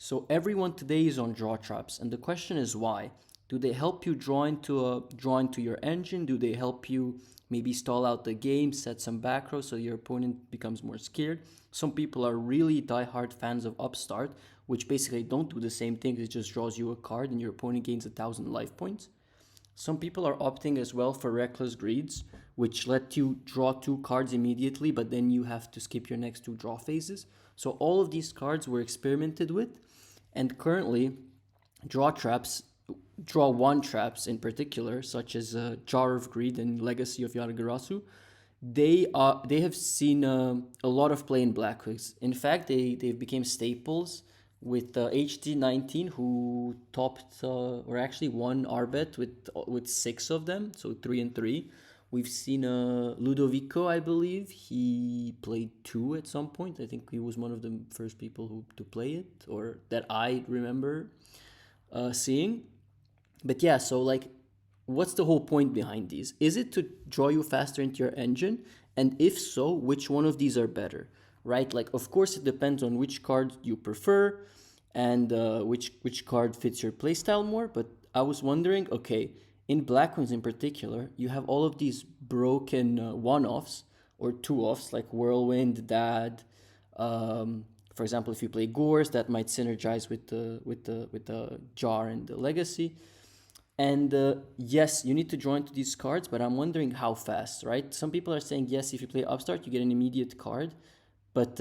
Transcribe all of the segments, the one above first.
So everyone today is on draw traps, and the question is why? Do they help you draw into your engine? Do they help you maybe stall out the game, set some back row so your opponent becomes more scared? Some people are really diehard fans of Upstart, which basically don't do the same thing. It just draws you a card and your opponent gains 1,000 life points. Some people are opting as well for Reckless Greeds, which let you draw 2 cards immediately, but then you have to skip your next 2 draw phases. So all of these cards were experimented with, and currently, draw 1 traps in particular, such as Jar of Greed and Legacy of Yargarasu, they have seen a lot of play in Blackwings. In fact, they've become staples with HD19, who topped or actually won Arbet with 6 of them, so 3 and 3. We've seen Ludovico, I believe. He played 2 at some point. I think he was one of the first people to play it, or that I remember seeing. But yeah, so like, what's the whole point behind these? Is it to draw you faster into your engine? And if so, which one of these are better, right? Like, of course, it depends on which card you prefer and which card fits your playstyle more. But I was wondering, okay, in Blackwings in particular, you have all of these broken one-offs or two-offs like Whirlwind, Dad. For example, if you play Gores, that might synergize with the Jar and the Legacy. And yes, you need to draw into these cards, but I'm wondering how fast, right? Some people are saying, yes, if you play Upstart, you get an immediate card. But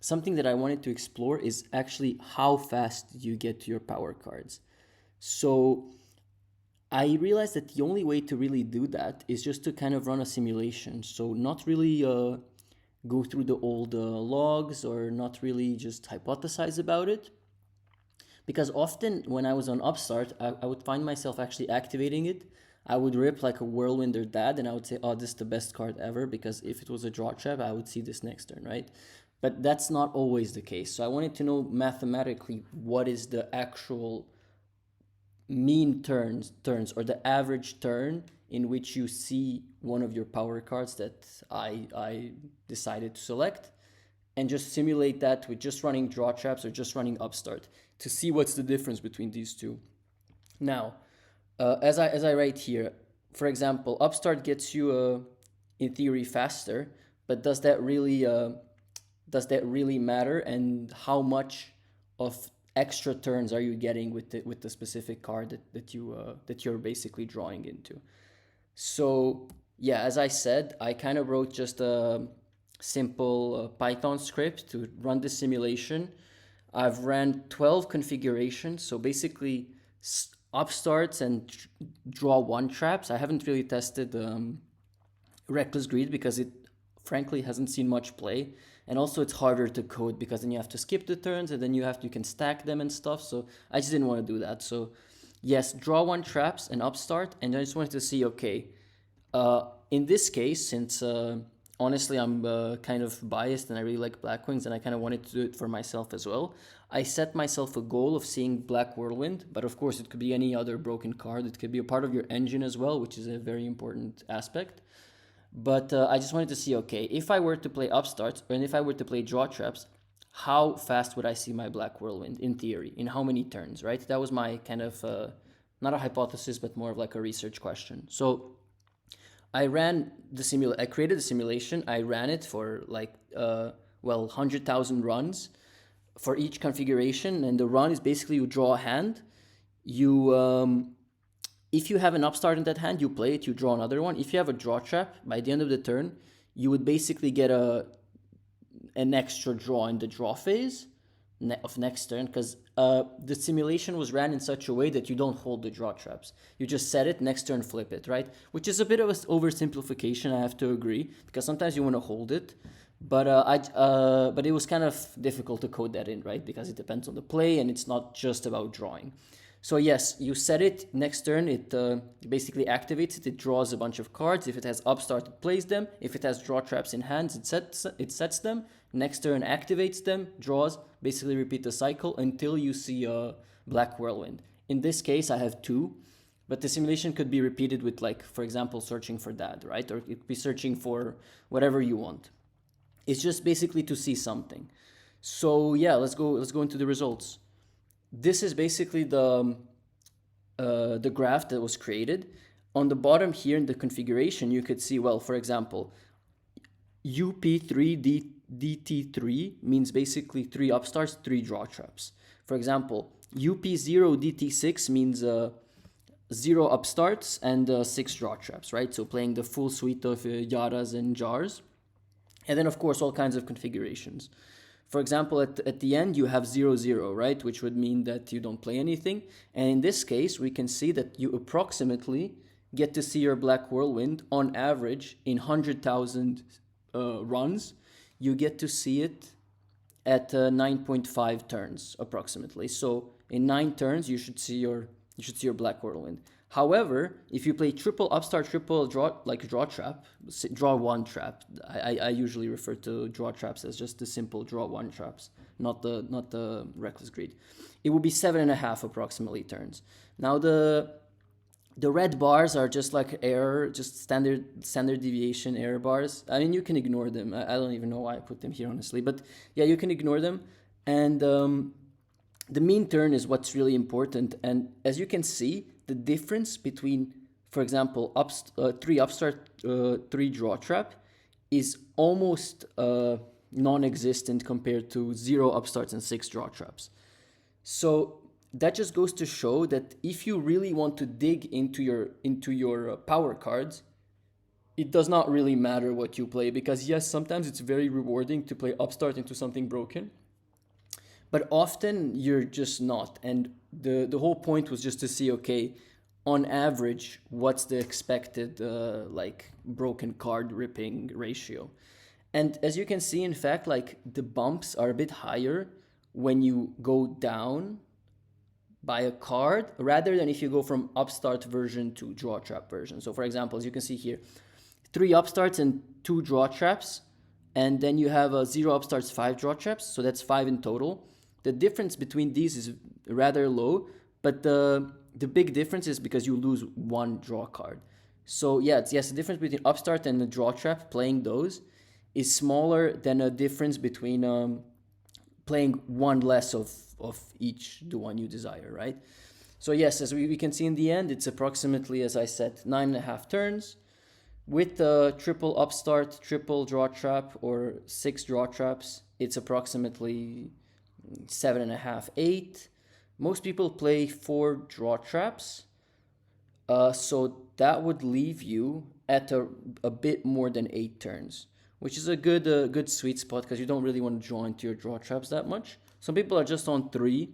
something that I wanted to explore is actually how fast you get to your power cards. So I realized that the only way to really do that is just to kind of run a simulation. So not really go through the old logs or not really just hypothesize about it. Because often when I was on Upstart, I would find myself actually activating it. I would rip like a Whirlwind or Dad, and I would say, oh, this is the best card ever, because if it was a draw trap, I would see this next turn, right? But that's not always the case. So I wanted to know mathematically what is the actual mean turns or the average turn in which you see one of your power cards that I decided to select, and just simulate that with just running draw traps or just running Upstart to see what's the difference between these two. Now, as I write here, for example, Upstart gets you in theory faster, but does that really matter? And how much of extra turns are you getting with the specific card that you're basically drawing into? So yeah, as I said, I kind of wrote just a simple Python script to run the simulation. I've ran 12 configurations, so basically Upstarts and draw 1 traps. I haven't really tested Reckless Greed because it frankly hasn't seen much play, and also it's harder to code because then you have to skip the turns and then you can stack them and stuff. So I just didn't want to do that. So yes, draw 1 traps and Upstart, and I just wanted to see, okay, in this case, since honestly I'm kind of biased and I really like Blackwings and I kind of wanted to do it for myself as well, I set myself a goal of seeing Black Whirlwind, but of course it could be any other broken card. It could be a part of your engine as well, which is a very important aspect. But I just wanted to see, okay, if I were to play Upstarts and if I were to play draw traps, how fast would I see my Black Whirlwind in theory? In how many turns, right? That was my kind of, not a hypothesis, but more of like a research question. So I created the simulation. I ran it for like, 100,000 runs for each configuration. And the run is basically you draw a hand. If you have an Upstart in that hand, you play it, you draw another one. If you have a draw trap, by the end of the turn, you would basically get an extra draw in the draw phase of next turn, because the simulation was ran in such a way that you don't hold the draw traps. You just set it, next turn flip it, right? Which is a bit of an oversimplification, I have to agree, because sometimes you want to hold it. But but it was kind of difficult to code that in, right? Because it depends on the play and it's not just about drawing. So yes, you set it, next turn it basically activates it, it draws a bunch of cards. If it has Upstart, it plays them. If it has draw traps in hands, it sets them. Next turn activates them, draws, basically repeat the cycle until you see a Black Whirlwind. In this case, I have 2, but the simulation could be repeated with, like, for example, searching for Dad, right? Or it could be searching for whatever you want. It's just basically to see something. So yeah, let's go into the results. this is basically the graph that was created. On the bottom here in the configuration, you could see, well, for example, UP3 DT3 means basically 3 upstarts, 3 draw traps. For example, UP0 DT6 means 0 upstarts and 6 draw traps, right? So playing the full suite of yaras and jars. And then, of course, all kinds of configurations. For example, at the end, you have 0, right? Which would mean that you don't play anything. And in this case, we can see that you approximately get to see your Black Whirlwind on average in 100,000 runs. You get to see it at 9.5 turns approximately. So in 9 turns, you should see your Black Whirlwind. However, if you play triple upstart, triple draw, like draw trap, draw one trap. I usually refer to draw traps as just the simple draw one traps, not the reckless greed. It will be 7.5 approximately turns. Now the red bars are just like error, just standard deviation error bars. I mean, you can ignore them. I don't even know why I put them here, honestly. But yeah, you can ignore them. And the mean turn is what's really important. And as you can see, the difference between, for example, 3 upstart, 3 draw trap is almost non-existent compared to 0 upstarts and 6 draw traps. So that just goes to show that if you really want to dig into your power cards, it does not really matter what you play, because yes, sometimes it's very rewarding to play upstart into something broken, but often you're just not. And the whole point was just to see, okay, on average, what's the expected like broken card ripping ratio. And as you can see, in fact, like the bumps are a bit higher when you go down by a card rather than if you go from upstart version to draw trap version. So for example, as you can see here, 3 upstarts and 2 draw traps, and then you have 0 upstarts, 5 draw traps, so that's 5 in total. The difference between these is rather low, but the big difference is because you lose 1 draw card. So yeah, yes, the difference between upstart and the draw trap, playing those, is smaller than a difference between playing 1 less of each, the one you desire, right? So yes, as we can see in the end, it's approximately, as I said, 9.5 turns. With the triple upstart, triple draw trap, or 6 draw traps, it's approximately 7.5, 8. Most people play 4 draw traps, so that would leave you at a bit more than 8 turns, which is a good sweet spot, because you don't really want to draw into your draw traps that much. Some people are just on 3.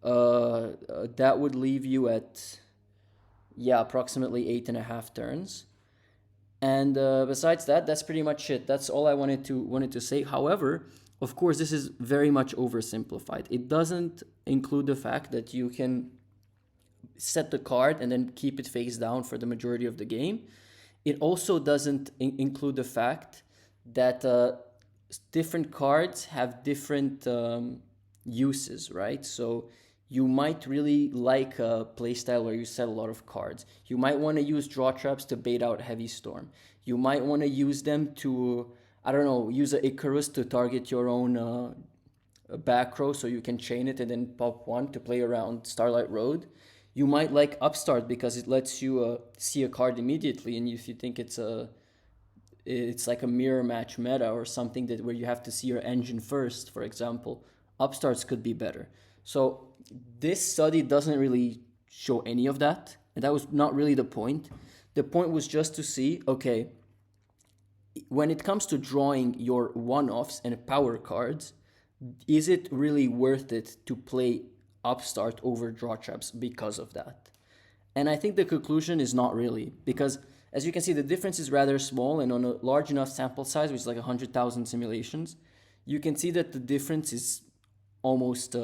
That would leave you at, yeah, approximately 8.5 turns. And besides that, that's pretty much it. That's all I wanted to say. However, of course, this is very much oversimplified. It doesn't include the fact that you can set the card and then keep it face down for the majority of the game. It also doesn't include the fact that different cards have different uses, right? So you might really like a playstyle where you set a lot of cards. You might want to use draw traps to bait out Heavy Storm. You might want to use them to, I don't know, use an Icarus to target your own back row so you can chain it and then pop 1 to play around Starlight Road. You might like Upstart because it lets you see a card immediately, and if you think it's like a mirror match meta or something that where you have to see your engine first, for example, Upstarts could be better. So this study doesn't really show any of that, and that was not really the point. The point was just to see, okay, when it comes to drawing your one-offs and power cards, is it really worth it to play Upstart over draw traps because of that? And I think the conclusion is not really, because as you can see, the difference is rather small, and on a large enough sample size, which is like 100,000 simulations, you can see that the difference is almost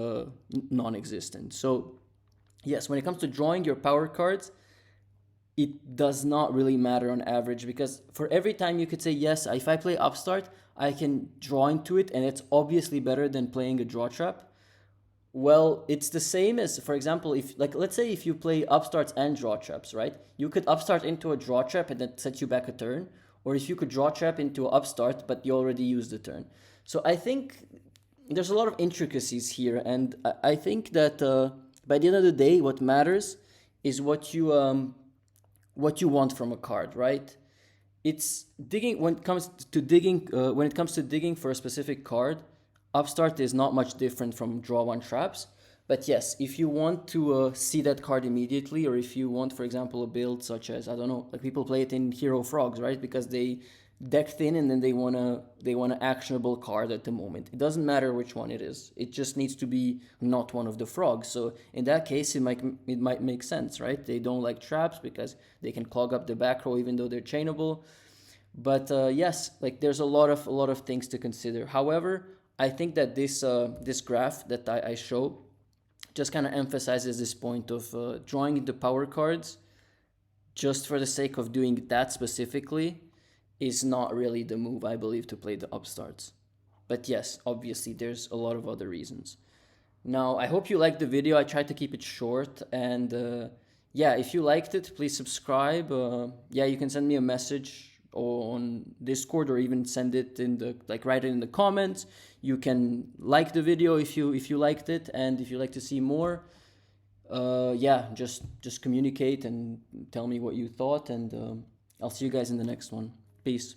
non-existent. So yes, when it comes to drawing your power cards, it does not really matter on average, because for every time you could say, yes, if I play Upstart, I can draw into it, and it's obviously better than playing a draw trap. Well, it's the same as, for example, if, like, let's say if you play upstarts and draw traps, right? You could upstart into a draw trap and that sets you back a turn. Or if you could draw trap into an upstart, but you already used the turn. So I think there's a lot of intricacies here, and I think that by the end of the day, what matters is what you want from a card, right? It's digging when it comes to digging when it comes to digging for a specific card. Upstart is not much different from draw one traps. But yes, if you want to see that card immediately, or if you want, for example, a build such as, I don't know, like people play it in Hero Frogs, right? Because they deck thin and then they want an actionable card at the moment. It doesn't matter which one it is. It just needs to be not one of the frogs. So in that case, it might make sense, right? They don't like traps because they can clog up the back row even though they're chainable. But yes, like there's a lot of things to consider. However, I think that this graph that I show just kind of emphasizes this point of drawing into power cards just for the sake of doing that specifically is not really the move, I believe, to play the upstarts. But yes, obviously, there's a lot of other reasons. Now, I hope you liked the video. I tried to keep it short. And yeah, if you liked it, please subscribe. Yeah, you can send me a message on Discord, or even send it in the, like, write it in the comments. You can like the video if you liked it, and if you like to see more, yeah, just communicate and tell me what you thought, and I'll see you guys in the next one. Peace.